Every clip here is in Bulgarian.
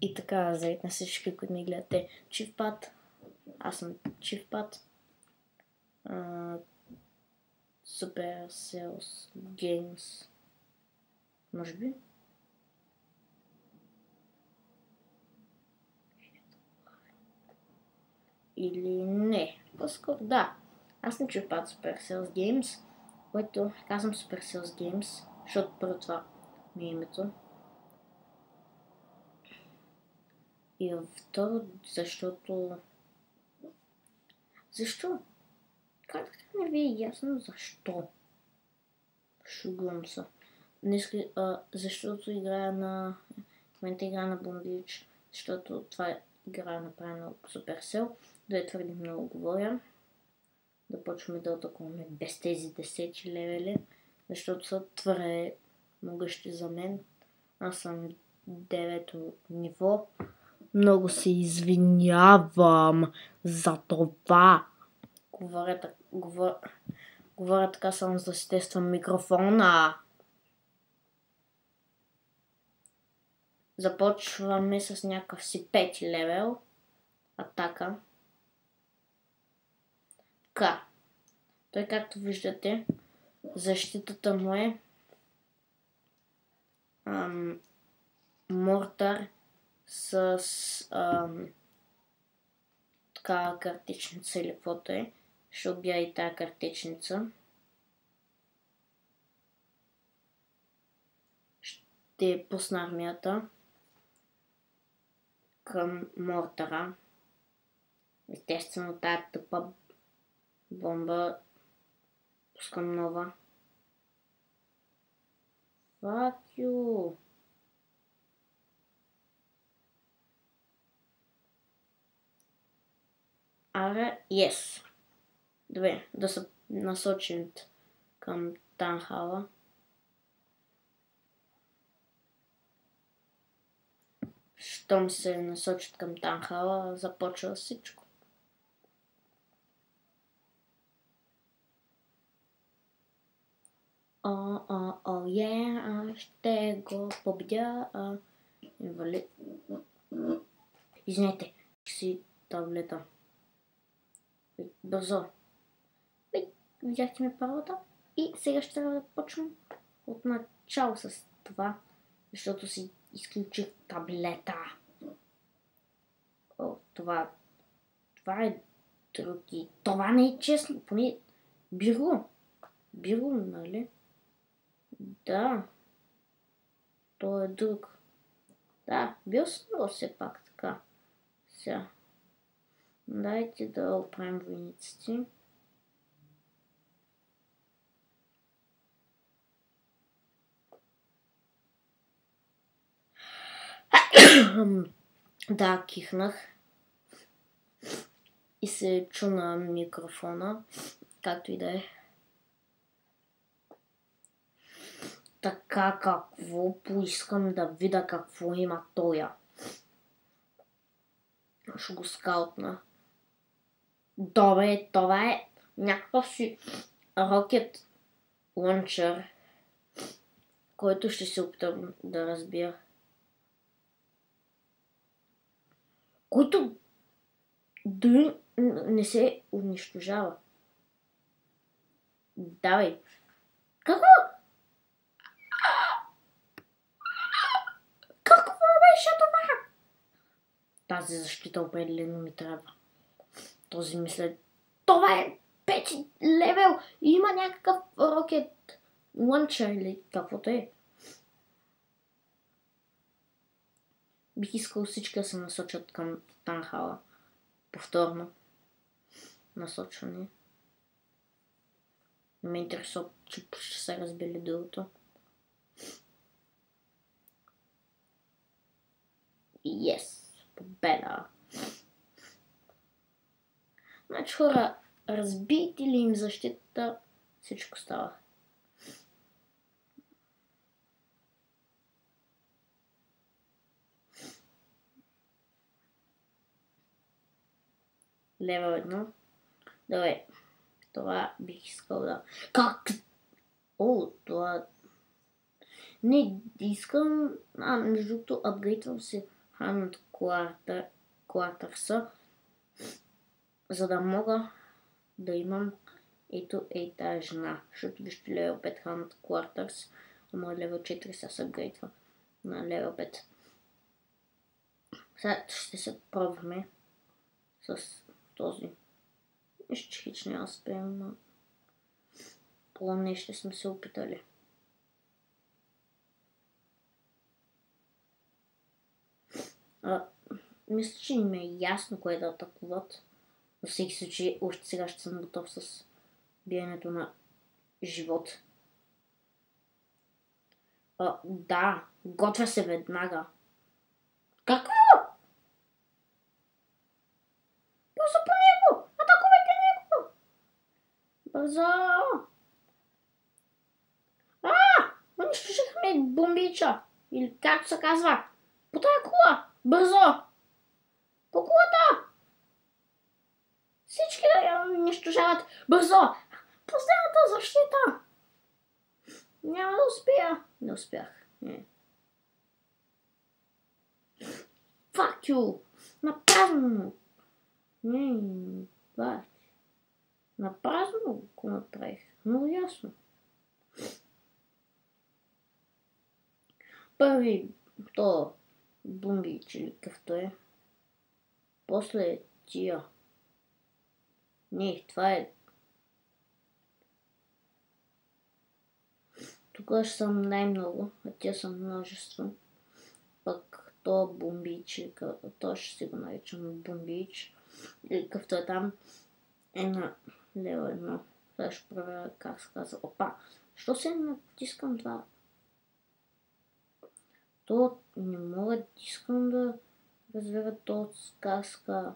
И така, здравейте на всички, които ми гледате Чивпад. Аз съм Чивпад. Supercell Games. Може би? Или не. По-скоро да. Аз съм Чивпад Supercell Games, което казвам Supercell Games, защото първо това ми е името. И второ, защото... Защо? Как така не ви е ясно защо? Шугувам се. Защото играя на... В момента играя на Бомбич, защото това е игра направена от Supercell. Да е твърде много говоря. Да почваме да атакуваме без тези 10 левели, защото са твърде могъщи за мен. Аз съм 9-то ниво. Много се извинявам за това. Говоря така само за да си тествам микрофона. Започваме с някакъв си 5 левел. Атака. Той, както виждате, защитата му е мортар с такава картечница или каквото е. Ще убия и тая картечница. Ще пусна армията към мортара. Естествено, тая тъпа бомба пускам нова. Fuck you! Аре, yes! Добре, да се насочим към Танхала. Щом се насочат към Танхала, започва всичко. Ще го победя. Инвалид. Извинете, си таблета. Бързо. Видяхте ми първата. И сега ще трябва да почвам от начало с това, защото си изключих таблета. Това е други. Това не е честно. Поне Биро, нали? Да. Той е друг. Да, бил съм го все пак така. Сега. Дайте да оправим войниците. Да, кихнах. И се чу на микрофона. Както и да е. Така, какво поискам да видя какво има тоя. Ще го скаутна. Добре, това е някакъв си рокет лънчър, който ще се опитам да разбия. Който дори не се унищожава. Давай. Какво? Какво беше това? Тази защита определено ми трябва. Този мисля. Това е 5 левел и има някакъв рокет лънчър или каквото е. Бих искал всички да се насочат към Танхала. Повторно. Насочване. Не ме интересува, че ще се разбили другото. Yes! Победа! Значи хора, разбийте ли им защита, всичко става. Левел 1. Добре. Това бих искал да... Как? Това... Не искам, между другото, апгрейтвам се Ханът Quarters, за да мога да имам ето тази жена. Защото вижте левел 5 Ханът Quarters, ама левел 4 сега се апгрейтва на левел 5. Сега ще се пробваме с този. Нищо, че хич няма успеем, но поне ще сме се опитали. Мисля, че им е ясно кое да атакуват. На всеки случай, още сега ще съм готов с биенето на живот. Да, готвя се веднага. Какво? Бързо по него! Атакувайте него! Бързо! Унищожихме бомбича! Или както се казва? По тая кола! Бързо! По колата! Всички да я унищожават! Бързо! Последната защита! Няма да успея. Не успях. Fuck you! Напразно! Напразно го направих. Много ясно. Първи то бомбич или какъвто е. После тия. Не, това е. Тук ще съм най-много, а тя съм множество. Пък то бомбич, то ще си го наричам бомбич. Или какъвто е там. Е на лево едно. Сега ще проверя как се казва. Опа! Що се натискам това? То не мога да искам да развива то сказка.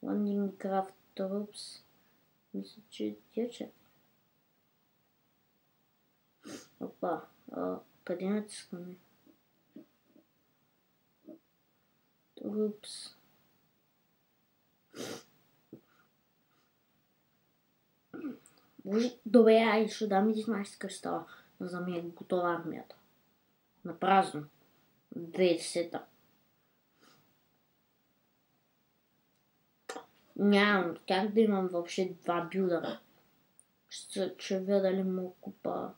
Landing Craft Troops. Мисля, че тече. Опа, къде натискаме? Troops. Боже, добре, айде, ще дам 11 кристала, за да ми е готова армията. Напразно. 20-та. Нямам как да имам въобще два билдера. Ще видя дали мога купа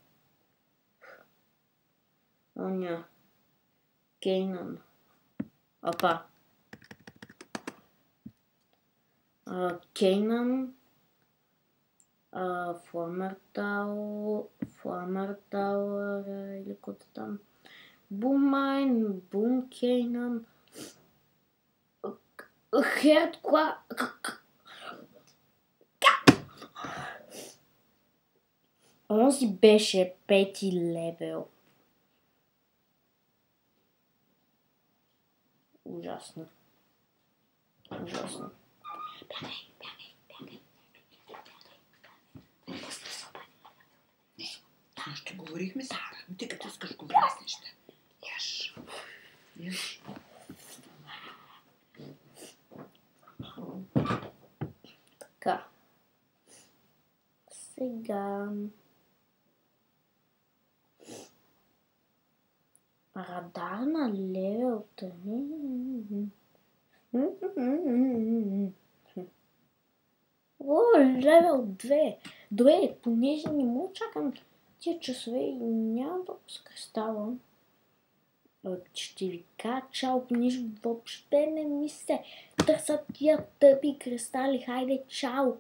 оня Кейнан. Опа. Кейнан. Фламер Тауър или каквото там. Бумайн, Бум Кейнан. Херд Кла... Онзи беше 5 левел. Ужасно. Ужасно. Ще говорихме сега. Ти като искаш го браснеш. Яш. Яш. Така. Сега... Радар на левел 3. О, левел 2. Добре, понеже не мога чакам тия часове и няма да скръстава. Ще ви кажа чао, понеже въобще не ми се търсят тия тъпи кристали. Хайде, чао!